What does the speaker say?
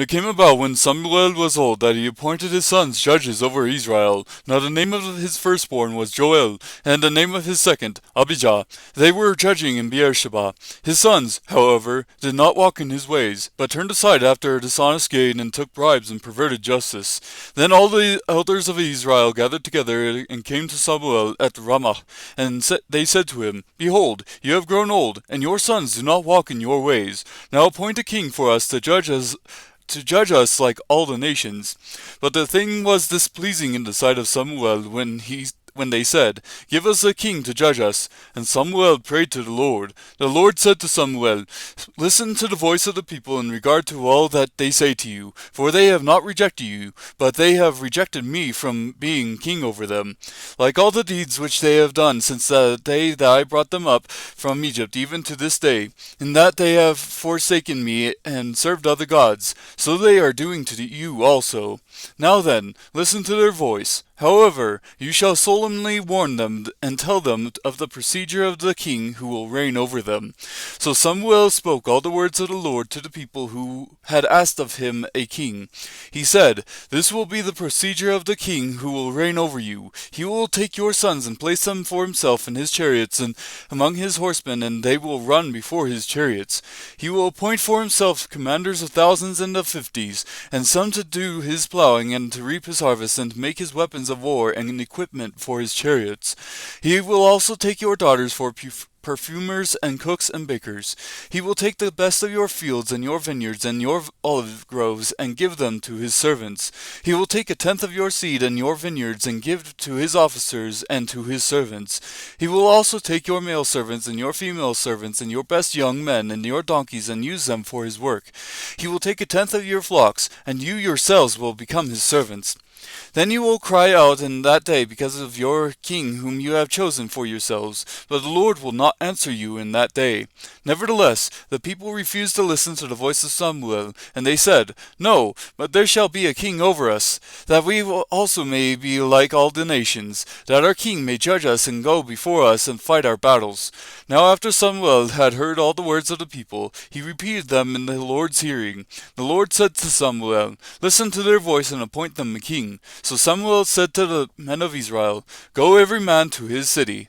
And it came about when Samuel was old that he appointed his sons judges over Israel. Now the name of his firstborn was Joel, and the name of his second Abijah. They were judging in Beersheba. His sons, however, did not walk in his ways, but turned aside after a dishonest gain and took bribes and perverted justice. Then all the elders of Israel gathered together and came to Samuel at Ramah, and they said to him, Behold, you have grown old, and your sons do not walk in your ways. Now appoint a king for us to judge us like all the nations. But the thing was displeasing in the sight of Samuel when they said, Give us a king to judge us. And Samuel prayed to the Lord. The Lord said to Samuel, Listen to the voice of the people in regard to all that they say to you, for they have not rejected you, but they have rejected me from being king over them, like all the deeds which they have done since the day that I brought them up from Egypt even to this day, in that they have forsaken me and served other gods, so they are doing to you also. Now then, listen to their voice. However, you shall solemnly warn them and tell them of the procedure of the king who will reign over them. So Samuel spoke all the words of the Lord to the people who had asked of him a king. He said, This will be the procedure of the king who will reign over you. He will take your sons and place them for himself in his chariots and among his horsemen, and they will run before his chariots. He will appoint for himself commanders of thousands and of fifties, and some to do his plowing and to reap his harvest and to make his weapons of war and an equipment for his chariots. He will also take your daughters for perfumers and cooks and bakers. He will take the best of your fields and your vineyards and your olive groves and give them to his servants. He will take a tenth of your seed and your vineyards and give to his officers and to his servants. He will also take your male servants and your female servants and your best young men and your donkeys and use them for his work. He will take a tenth of your flocks, and you yourselves will become his servants. Then you will cry out in that day because of your king whom you have chosen for yourselves, but the Lord will not answer you in that day. Nevertheless, the people refused to listen to the voice of Samuel, and they said, No, but there shall be a king over us, that we also may be like all the nations, that our king may judge us and go before us and fight our battles. Now after Samuel had heard all the words of the people, he repeated them in the Lord's hearing. The Lord said to Samuel, Listen to their voice and appoint them a king. So Samuel said to the men of Israel, Go every man to his city.